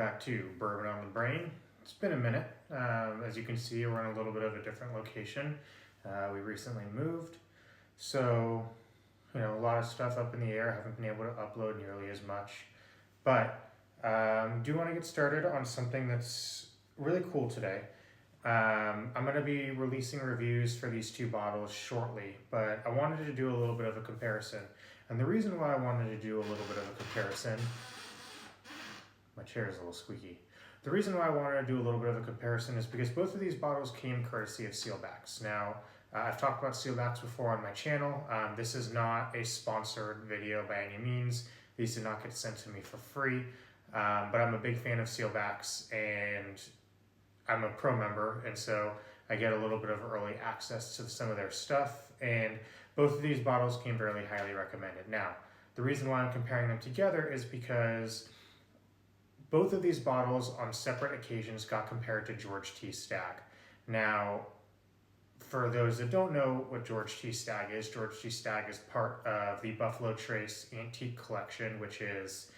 back to Bourbon on the Brain. It's been a minute. As you can see, we're in a little bit of a different location. We recently moved, so a lot of stuff up in the air. Haven't been able to upload nearly as much, but do want to get started on something that's really cool today. I'm going to be releasing reviews for these two bottles shortly, but I wanted to do a little bit of a comparison. And the reason why I wanted to do a little bit of a comparison, my chair is a little squeaky. The reason why I wanted to do a little bit of a comparison is because both of these bottles came courtesy of Sealbacks. Now, I've talked about Sealbacks before on my channel. This is not a sponsored video by any means. These did not get sent to me for free, but I'm a big fan of Sealbacks and I'm a pro member, and so I get a little bit of early access to some of their stuff, and both of these bottles came very highly recommended. Now, the reason why I'm comparing them together is because both of these bottles on separate occasions got compared to George T. Stagg. Now, for those that don't know what George T. Stagg is part of the Buffalo Trace Antique Collection, which is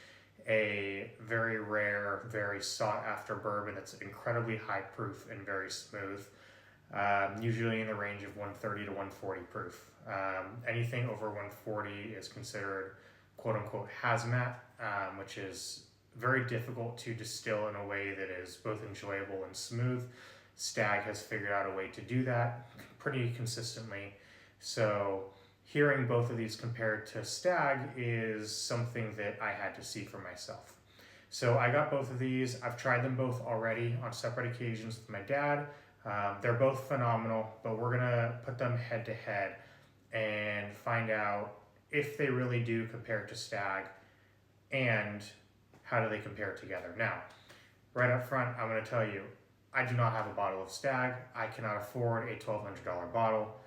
a very rare, very sought after bourbon that's incredibly high proof and very smooth, usually in the range of 130 to 140 proof. Anything over 140 is considered quote unquote hazmat, which is very difficult to distill in a way that is both enjoyable and smooth. Stagg has figured out a way to do that pretty consistently. So hearing both of these compared to Stagg is something that I had to see for myself. So I got both of these. I've tried them both already on separate occasions with my dad. They're both phenomenal, but we're gonna put them head to head and find out if they really do compare to Stagg and how do they compare together. Now, right up front, I'm gonna tell you, I do not have a bottle of Stagg. I cannot afford a $1,200 bottle.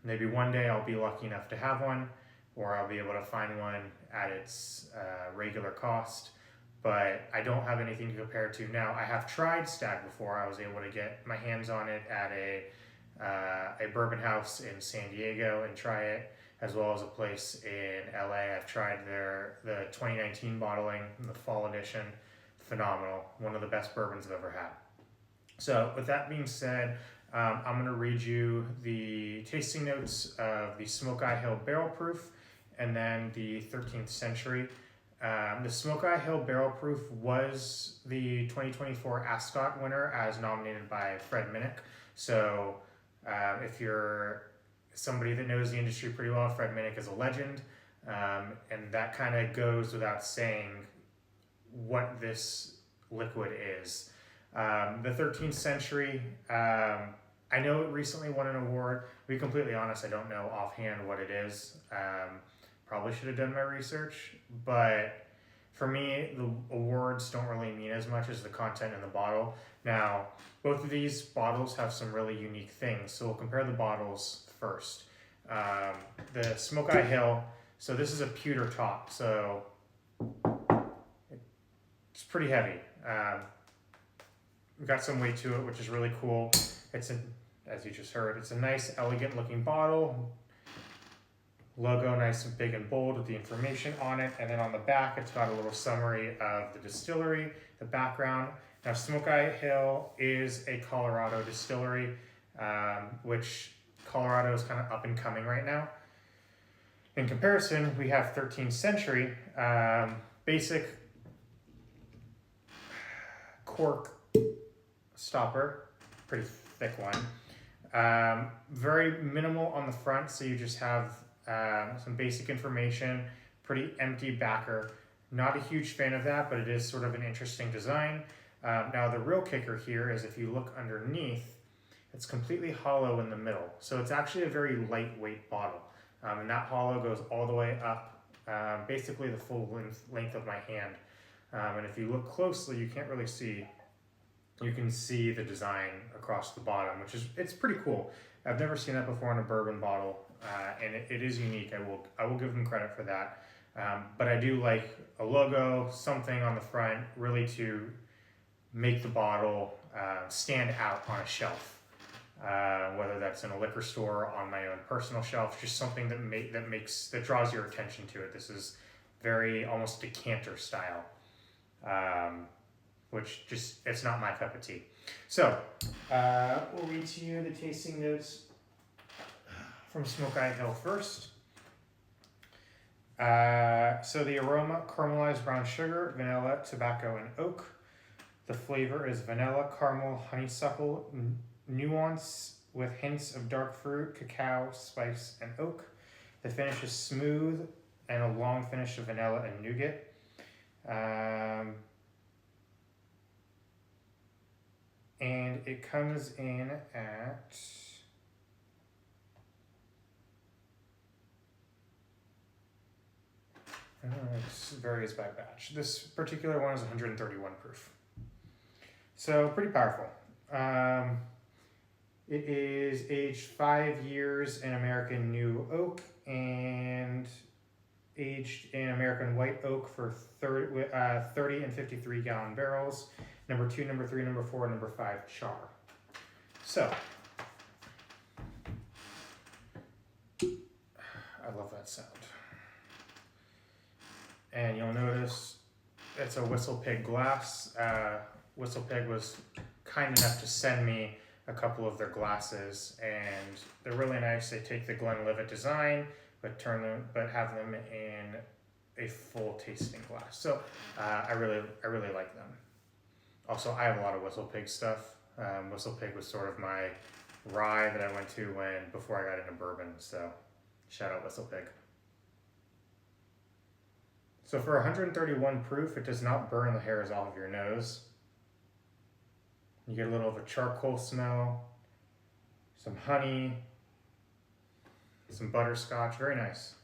Maybe one day I'll be lucky enough to have one, or I'll be able to find one at its regular cost, but I don't have anything to compare to. Now, I have tried Stagg before. I was able to get my hands on it at a bourbon house in San Diego and try it, as well as a place in LA. I've tried the 2019 bottling, the fall edition. Phenomenal. One of the best bourbons I've ever had. So with that being said, I'm going to read you the tasting notes of the Smokeye Hill Barrel Proof and then the 13th Century. The Smokeye Hill Barrel Proof was the 2024 Ascot winner as nominated by Fred Minnick. So if you're somebody that knows the industry pretty well, Fred Minnick is a legend, and that kind of goes without saying what this liquid is. The 13th Century, I know it recently won an award. To be completely honest, I don't know offhand what it is. Probably should have done my research, but for me, the awards don't really mean as much as the content in the bottle. Now, both of these bottles have some really unique things, so we'll compare the bottles first. The Smokeye Hill, so this is a pewter top, so it's pretty heavy. We've got some weight to it, which is really cool. As you just heard, it's a nice, elegant looking bottle. Logo nice and big and bold with the information on it. And then on the back, it's got a little summary of the distillery, the background. Now, Smokeye Hill is a Colorado distillery, which Colorado is kind of up and coming right now. In comparison, we have 13th Century, basic cork stopper, pretty thick one. Very minimal on the front, so you just have some basic information, pretty empty backer. Not a huge fan of that, but it is sort of an interesting design. Now the real kicker here is if you look underneath, it's completely hollow in the middle. So it's actually a very lightweight bottle. And that hollow goes all the way up, basically the full length of my hand. And if you look closely, you can't really see. You can see the design across the bottom, it's pretty cool. I've never seen that before on a bourbon bottle, and it is unique. I will give them credit for that. But I do like a logo, something on the front, really to make the bottle stand out on a shelf. Whether that's in a liquor store, on my own personal shelf, just something that draws your attention to it. This is very almost decanter style. which just, it's not my cup of tea. So, we'll read to you the tasting notes from Smokeye Hill first. So the aroma, caramelized brown sugar, vanilla, tobacco, and oak. The flavor is vanilla, caramel, honeysuckle, nuance with hints of dark fruit, cacao, spice, and oak. The finish is smooth and a long finish of vanilla and nougat. And it comes in at it varies by batch. This particular one is 131 proof. So pretty powerful. It is aged 5 years in American New Oak and aged in American White Oak for 30 and 53 gallon barrels. Number 2, number 3, number 4, number 5 char. So, I love that sound. And you'll notice it's a Whistle Pig glass. Whistle Pig was kind enough to send me a couple of their glasses, and they're really nice. They take the Glenlivet design, but have them in a full tasting glass. So I really like them. Also, I have a lot of Whistle Pig stuff. Whistle Pig was sort of my rye that I went to before I got into bourbon. So shout out Whistle Pig. So for 131 proof, it does not burn the hairs off of your nose. You get a little of a charcoal smell, some honey, some butterscotch, very nice.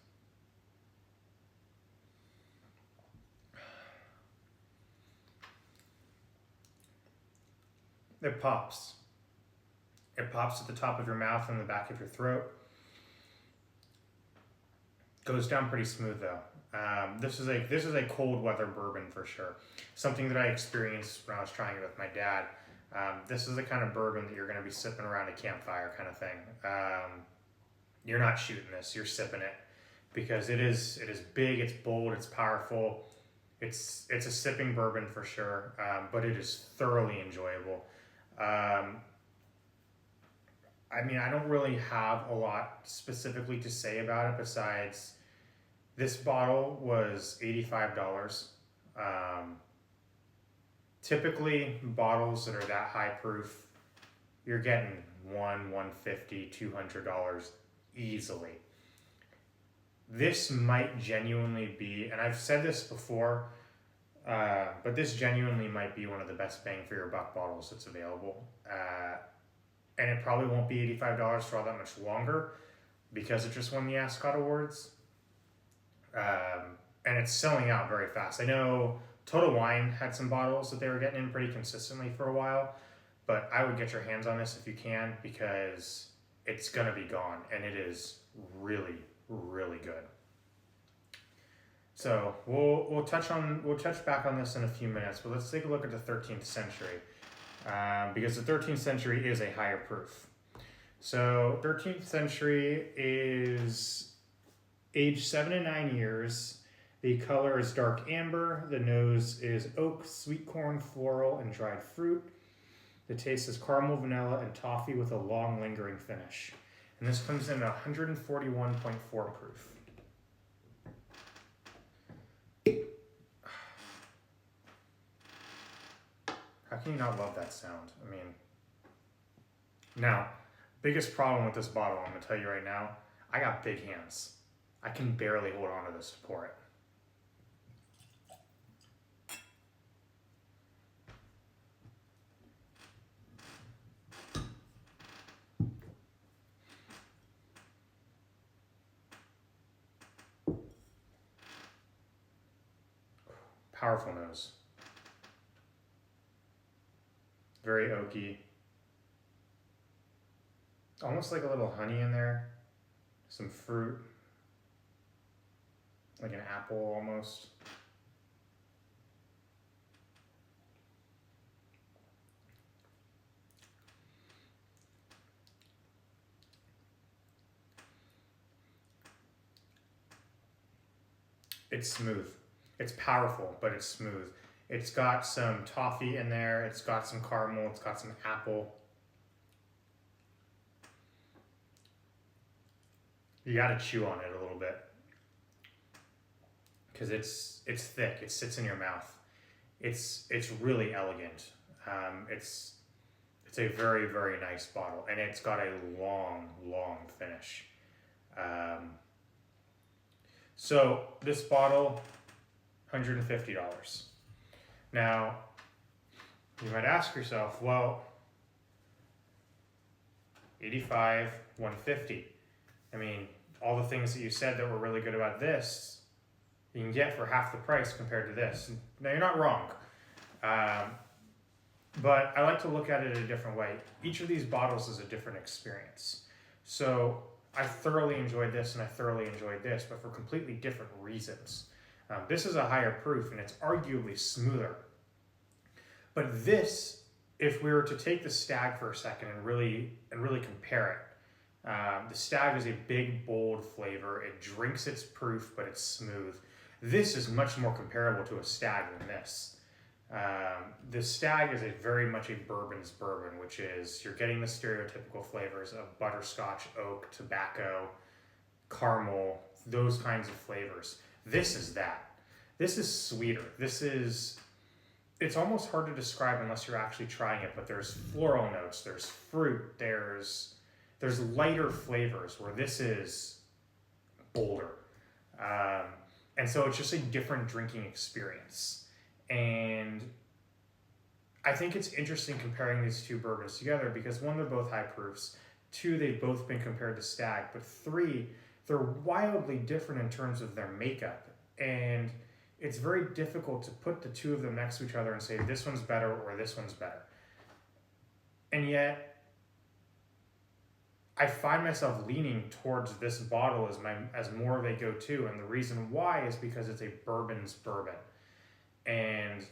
It pops. It pops at the top of your mouth and the back of your throat. Goes down pretty smooth though. This is a cold weather bourbon for sure. Something that I experienced when I was trying it with my dad. This is the kind of bourbon that you're going to be sipping around a campfire kind of thing. You're not shooting this, you're sipping it, because it is big, it's bold, it's powerful. It's a sipping bourbon for sure, but it is thoroughly enjoyable. I mean, I don't really have a lot specifically to say about it besides this bottle was $85. Typically, bottles that are that high proof, you're getting $150, $200 easily. This might genuinely be, and I've said this before, but this genuinely might be one of the best bang for your buck bottles that's available. And it probably won't be $85 for all that much longer because it just won the Ascot Awards. And it's selling out very fast. I know Total Wine had some bottles that they were getting in pretty consistently for a while, but I would get your hands on this if you can, because it's gonna be gone, and it is really, really good. So we'll touch back on this in a few minutes, but let's take a look at the 13th century, because the 13th century is a higher proof. So 13th century is aged 7 to 9 years. The color is dark amber. The nose is oak, sweet corn, floral, and dried fruit. The taste is caramel, vanilla, and toffee with a long, lingering finish. And this comes in at 141.4 proof. How can you not love that sound? I mean, now, biggest problem with this bottle, I'm going to tell you right now, I got big hands. I can barely hold on to this to pour it. Powerful nose. Very oaky. Almost like a little honey in there. Some fruit. Like an apple almost. It's smooth. It's powerful, but it's smooth. It's got some toffee in there. It's got some caramel. It's got some apple. You got to chew on it a little bit because it's thick. It sits in your mouth. It's really elegant. It's a very, very nice bottle, and it's got a long, long finish. So this bottle, $150. Now, you might ask yourself, well, 85, 150. I mean, all the things that you said that were really good about this, you can get for half the price compared to this. Now, you're not wrong. But I like to look at it a different way. Each of these bottles is a different experience. So I thoroughly enjoyed this and I thoroughly enjoyed this, but for completely different reasons. This is a higher proof and it's arguably smoother. But this, if we were to take the Stagg for a second and really compare it, the Stagg is a big, bold flavor. It drinks its proof, but it's smooth. This is much more comparable to a Stagg than this. The Stagg is very much a bourbon's bourbon, which is you're getting the stereotypical flavors of butterscotch, oak, tobacco, caramel, those kinds of flavors. This is that. This is sweeter. It's almost hard to describe unless you're actually trying it, but there's floral notes, there's fruit, there's lighter flavors where this is bolder. And so it's just a different drinking experience. And I think it's interesting comparing these two bourbons together because one, they're both high proofs. Two, they've both been compared to Stagg. But three, they're wildly different in terms of their makeup. And it's very difficult to put the two of them next to each other and say this one's better or this one's better. And yet, I find myself leaning towards this bottle as more of a go-to. And the reason why is because it's a bourbon's bourbon. And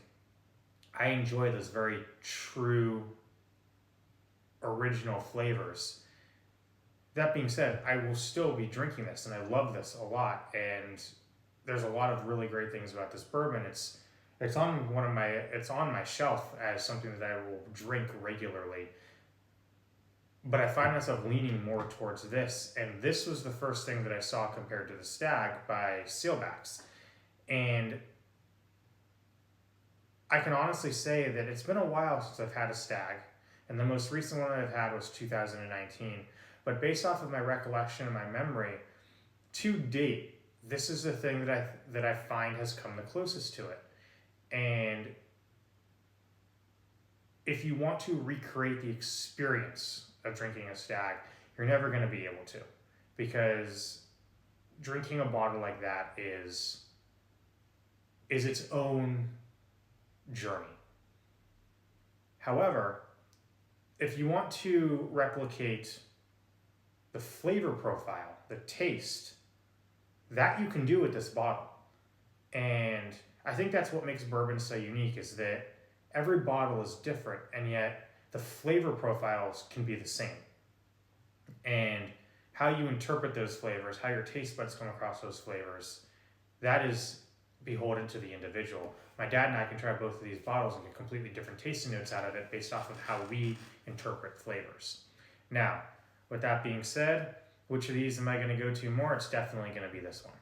I enjoy those very true, original flavors. That being said, I will still be drinking this, and I love this a lot. And there's a lot of really great things about this bourbon. It's on my shelf as something that I will drink regularly. But I find myself leaning more towards this, and this was the first thing that I saw compared to the Stagg by Sealbacks. And I can honestly say that it's been a while since I've had a Stagg, and the most recent one that I've had was 2019. But based off of my recollection and my memory, to date, this is the thing that I find has come the closest to it. And if you want to recreate the experience of drinking a Stagg, you're never going to be able to, because drinking a bottle like that is its own journey. However, if you want to replicate the flavor profile, the taste, that you can do with this bottle. And I think that's what makes bourbon so unique, is that every bottle is different, and yet the flavor profiles can be the same. And how you interpret those flavors, how your taste buds come across those flavors, that is beholden to the individual. My dad and I can try both of these bottles and get completely different tasting notes out of it based off of how we interpret flavors. Now, with that being said, which of these am I going to go to more? It's definitely going to be this one.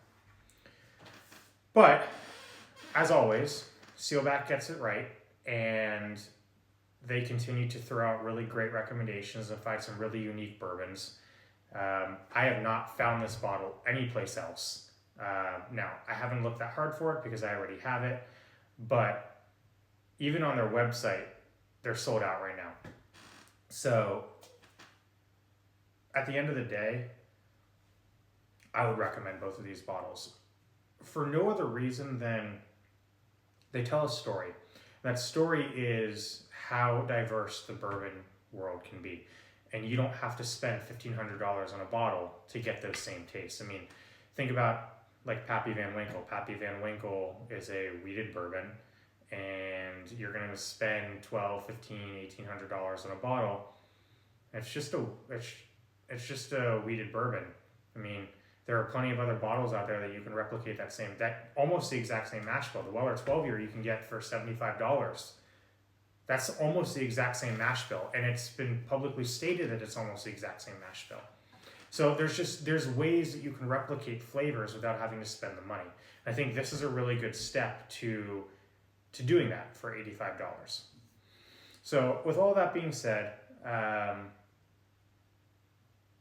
But, as always, Sealback gets it right, and they continue to throw out really great recommendations and find some really unique bourbons. I have not found this bottle anyplace else. Now, I haven't looked that hard for it because I already have it, but even on their website, they're sold out right now. So, at the end of the day, I would recommend both of these bottles for no other reason than they tell a story. That story is how diverse the bourbon world can be. And you don't have to spend $1,500 on a bottle to get those same tastes. I mean, think about like Pappy Van Winkle. Pappy Van Winkle is a wheated bourbon, and you're going to spend $1,200, $1,500, $1,800 on a bottle. It's just a wheated bourbon. I mean, There are plenty of other bottles out there that you can replicate that almost the exact same mash bill. The Weller 12-year you can get for $75. That's almost the exact same mash bill, and it's been publicly stated that it's almost the exact same mash bill. So there's ways that you can replicate flavors without having to spend the money. I think this is a really good step to doing that for $85. So with all that being said,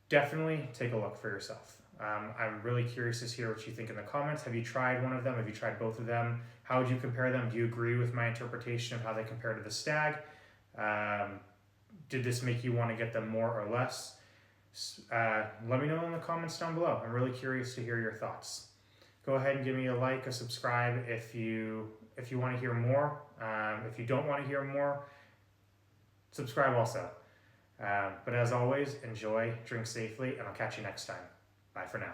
definitely take a look for yourself. I'm really curious to hear what you think in the comments. Have you tried one of them? Have you tried both of them? How would you compare them? Do you agree with my interpretation of how they compare to the Stagg? Did this make you want to get them more or less? Let me know in the comments down below. I'm really curious to hear your thoughts. Go ahead and give me a like, a subscribe if you want to hear more. If you don't want to hear more, subscribe also. But as always, enjoy, drink safely, and I'll catch you next time. Bye for now.